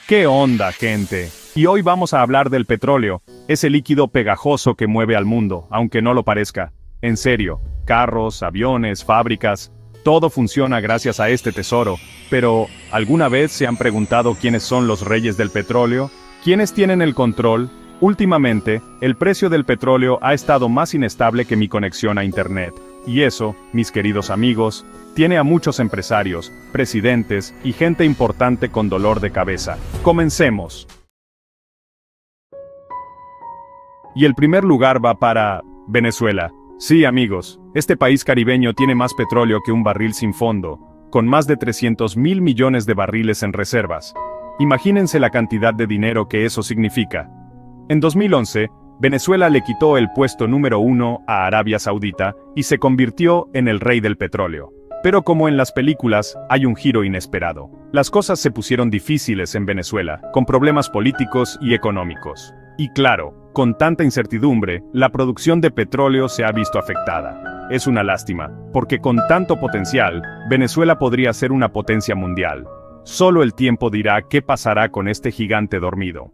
¿Qué onda, gente? Y hoy vamos a hablar del petróleo, ese líquido pegajoso que mueve al mundo, aunque no lo parezca. En serio, carros, aviones, fábricas, todo funciona gracias a este tesoro. Pero, ¿alguna vez se han preguntado quiénes son los reyes del petróleo? ¿Quiénes tienen el control? Últimamente, el precio del petróleo ha estado más inestable que mi conexión a Internet. Y eso, mis queridos amigos, tiene a muchos empresarios, presidentes y gente importante con dolor de cabeza. Comencemos. Y el primer lugar va para Venezuela. Sí, amigos, este país caribeño tiene más petróleo que un barril sin fondo, con más de 300.000 millones de barriles en reservas. Imagínense la cantidad de dinero que eso significa. En 2011, Venezuela le quitó el puesto número 1 a Arabia Saudita y se convirtió en el rey del petróleo. Pero como en las películas, hay un giro inesperado. Las cosas se pusieron difíciles en Venezuela, con problemas políticos y económicos. Y claro, con tanta incertidumbre, la producción de petróleo se ha visto afectada. Es una lástima, porque con tanto potencial, Venezuela podría ser una potencia mundial. Solo el tiempo dirá qué pasará con este gigante dormido.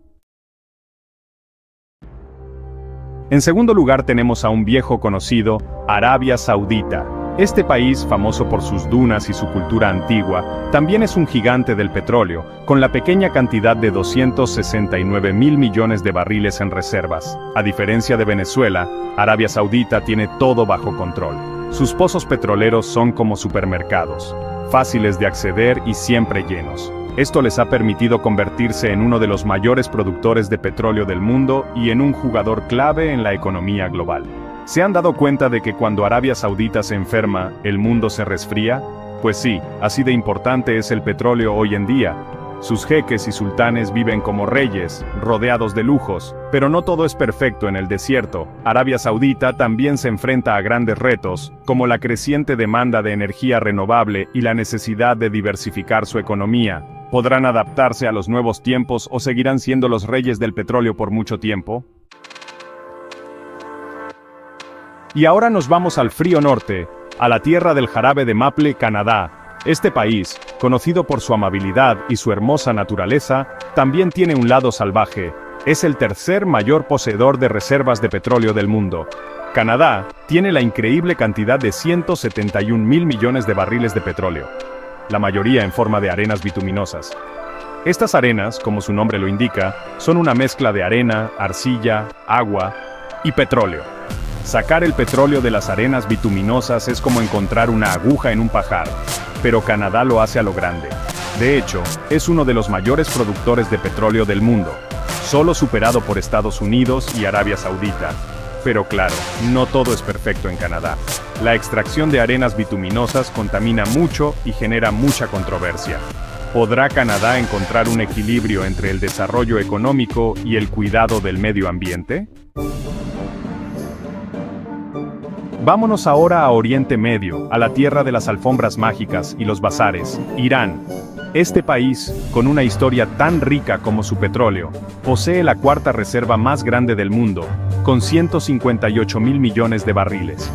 En segundo lugar tenemos a un viejo conocido, Arabia Saudita. Este país, famoso por sus dunas y su cultura antigua, también es un gigante del petróleo, con la pequeña cantidad de 269.000 millones de barriles en reservas. A diferencia de Venezuela, Arabia Saudita tiene todo bajo control. Sus pozos petroleros son como supermercados, fáciles de acceder y siempre llenos. Esto les ha permitido convertirse en uno de los mayores productores de petróleo del mundo y en un jugador clave en la economía global. ¿Se han dado cuenta de que cuando Arabia Saudita se enferma, el mundo se resfría? Pues sí, así de importante es el petróleo hoy en día. Sus jeques y sultanes viven como reyes, rodeados de lujos, pero no todo es perfecto en el desierto. Arabia Saudita también se enfrenta a grandes retos, como la creciente demanda de energía renovable y la necesidad de diversificar su economía. ¿Podrán adaptarse a los nuevos tiempos o seguirán siendo los reyes del petróleo por mucho tiempo? Y ahora nos vamos al frío norte, a la tierra del jarabe de maple, Canadá. Este país, conocido por su amabilidad y su hermosa naturaleza, también tiene un lado salvaje. Es el tercer mayor poseedor de reservas de petróleo del mundo. Canadá tiene la increíble cantidad de 171.000 millones de barriles de petróleo, la mayoría en forma de arenas bituminosas. Estas arenas, como su nombre lo indica, son una mezcla de arena, arcilla, agua y petróleo. Sacar el petróleo de las arenas bituminosas es como encontrar una aguja en un pajar, pero Canadá lo hace a lo grande. De hecho, es uno de los mayores productores de petróleo del mundo, solo superado por Estados Unidos y Arabia Saudita. Pero claro, no todo es perfecto en Canadá. La extracción de arenas bituminosas contamina mucho y genera mucha controversia. ¿Podrá Canadá encontrar un equilibrio entre el desarrollo económico y el cuidado del medio ambiente? Vámonos ahora a Oriente Medio, a la tierra de las alfombras mágicas y los bazares, Irán. Este país, con una historia tan rica como su petróleo, posee la cuarta reserva más grande del mundo, con 158.000 millones de barriles.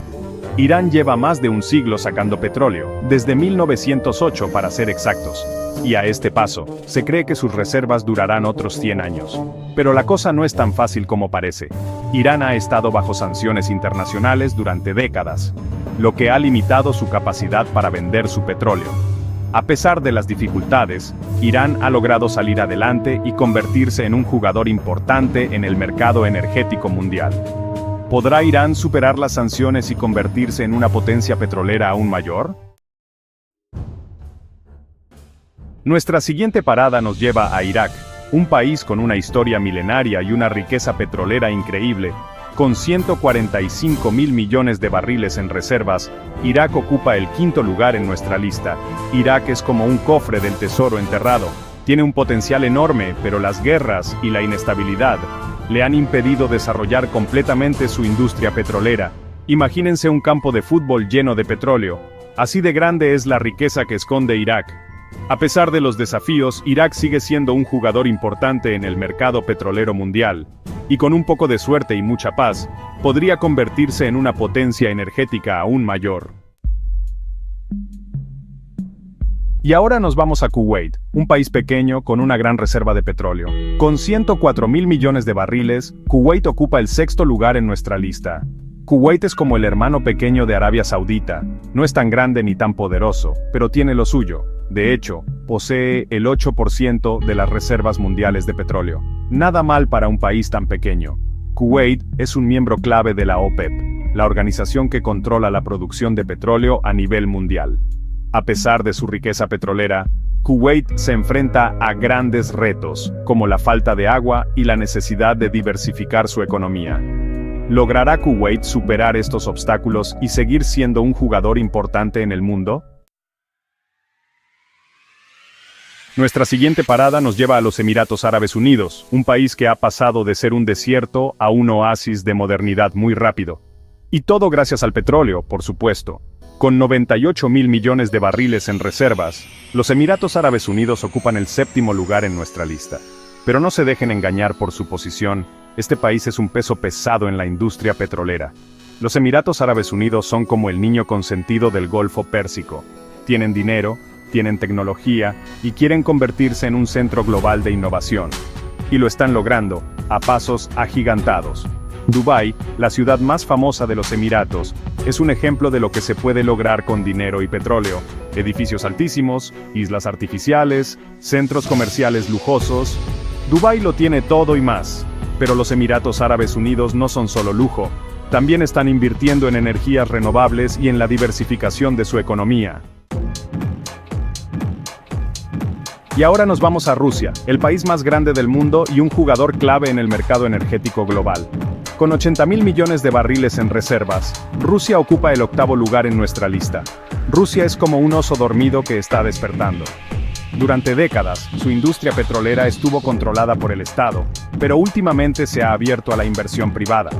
Irán lleva más de un siglo sacando petróleo, desde 1908 para ser exactos. Y a este paso, se cree que sus reservas durarán otros 100 años. Pero la cosa no es tan fácil como parece. Irán ha estado bajo sanciones internacionales durante décadas, lo que ha limitado su capacidad para vender su petróleo. A pesar de las dificultades, Irán ha logrado salir adelante y convertirse en un jugador importante en el mercado energético mundial. ¿Podrá Irán superar las sanciones y convertirse en una potencia petrolera aún mayor? Nuestra siguiente parada nos lleva a Irak, un país con una historia milenaria y una riqueza petrolera increíble. Con 145.000 millones de barriles en reservas, Irak ocupa el quinto lugar en nuestra lista. Irak es como un cofre del tesoro enterrado. Tiene un potencial enorme, pero las guerras y la inestabilidad le han impedido desarrollar completamente su industria petrolera. Imagínense un campo de fútbol lleno de petróleo. Así de grande es la riqueza que esconde Irak. A pesar de los desafíos, Irak sigue siendo un jugador importante en el mercado petrolero mundial, y con un poco de suerte y mucha paz, podría convertirse en una potencia energética aún mayor. Y ahora nos vamos a Kuwait, un país pequeño con una gran reserva de petróleo. Con 104.000 millones de barriles, Kuwait ocupa el sexto lugar en nuestra lista. Kuwait es como el hermano pequeño de Arabia Saudita, no es tan grande ni tan poderoso, pero tiene lo suyo. De hecho, posee el 8% de las reservas mundiales de petróleo. Nada mal para un país tan pequeño. Kuwait es un miembro clave de la OPEP, la organización que controla la producción de petróleo a nivel mundial. A pesar de su riqueza petrolera, Kuwait se enfrenta a grandes retos, como la falta de agua y la necesidad de diversificar su economía. ¿Logrará Kuwait superar estos obstáculos y seguir siendo un jugador importante en el mundo? Nuestra siguiente parada nos lleva a los Emiratos Árabes Unidos, un país que ha pasado de ser un desierto a un oasis de modernidad muy rápido. Y todo gracias al petróleo, por supuesto. Con 98.000 millones de barriles en reservas, los Emiratos Árabes Unidos ocupan el séptimo lugar en nuestra lista. Pero no se dejen engañar por su posición, este país es un peso pesado en la industria petrolera. Los Emiratos Árabes Unidos son como el niño consentido del Golfo Pérsico. Tienen dinero, tienen tecnología y quieren convertirse en un centro global de innovación. Y lo están logrando, a pasos agigantados. Dubái, la ciudad más famosa de los Emiratos, es un ejemplo de lo que se puede lograr con dinero y petróleo. Edificios altísimos, islas artificiales, centros comerciales lujosos. Dubái lo tiene todo y más. Pero los Emiratos Árabes Unidos no son solo lujo, también están invirtiendo en energías renovables y en la diversificación de su economía. Y ahora nos vamos a Rusia, el país más grande del mundo y un jugador clave en el mercado energético global. Con 80.000 millones de barriles en reservas, Rusia ocupa el octavo lugar en nuestra lista. Rusia es como un oso dormido que está despertando. Durante décadas, su industria petrolera estuvo controlada por el Estado, pero últimamente se ha abierto a la inversión privada.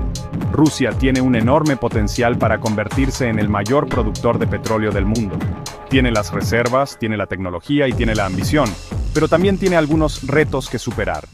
Rusia tiene un enorme potencial para convertirse en el mayor productor de petróleo del mundo. Tiene las reservas, tiene la tecnología y tiene la ambición, pero también tiene algunos retos que superar.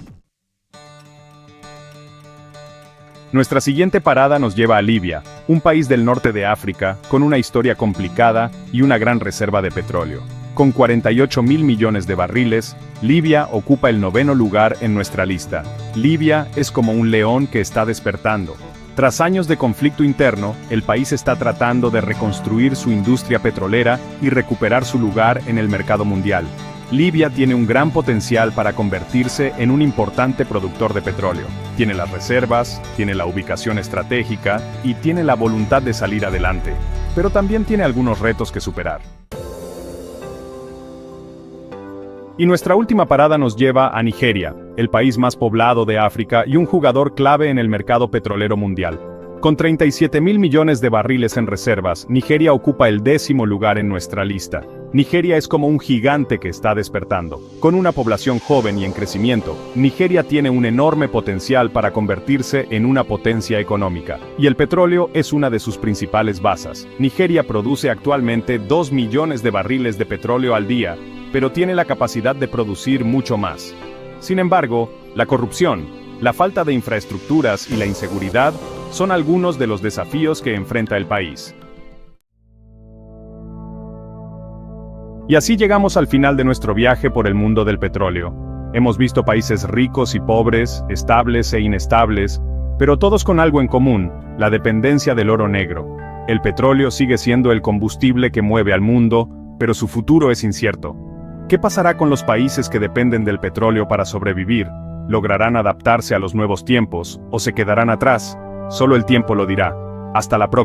Nuestra siguiente parada nos lleva a Libia, un país del norte de África, con una historia complicada y una gran reserva de petróleo. Con 48.000 millones de barriles, Libia ocupa el noveno lugar en nuestra lista. Libia es como un león que está despertando. Tras años de conflicto interno, el país está tratando de reconstruir su industria petrolera y recuperar su lugar en el mercado mundial. Libia tiene un gran potencial para convertirse en un importante productor de petróleo. Tiene las reservas, tiene la ubicación estratégica y tiene la voluntad de salir adelante. Pero también tiene algunos retos que superar. Y nuestra última parada nos lleva a Nigeria, el país más poblado de África y un jugador clave en el mercado petrolero mundial. Con 37.000 millones de barriles en reservas, Nigeria ocupa el 10º lugar en nuestra lista. Nigeria es como un gigante que está despertando. Con una población joven y en crecimiento, Nigeria tiene un enorme potencial para convertirse en una potencia económica. Y el petróleo es una de sus principales bases. Nigeria produce actualmente 2 millones de barriles de petróleo al día, pero tiene la capacidad de producir mucho más. Sin embargo, la corrupción, la falta de infraestructuras y la inseguridad son algunos de los desafíos que enfrenta el país. Y así llegamos al final de nuestro viaje por el mundo del petróleo. Hemos visto países ricos y pobres, estables e inestables, pero todos con algo en común, la dependencia del oro negro. El petróleo sigue siendo el combustible que mueve al mundo, pero su futuro es incierto. ¿Qué pasará con los países que dependen del petróleo para sobrevivir? ¿Lograrán adaptarse a los nuevos tiempos o se quedarán atrás? Solo el tiempo lo dirá. Hasta la próxima.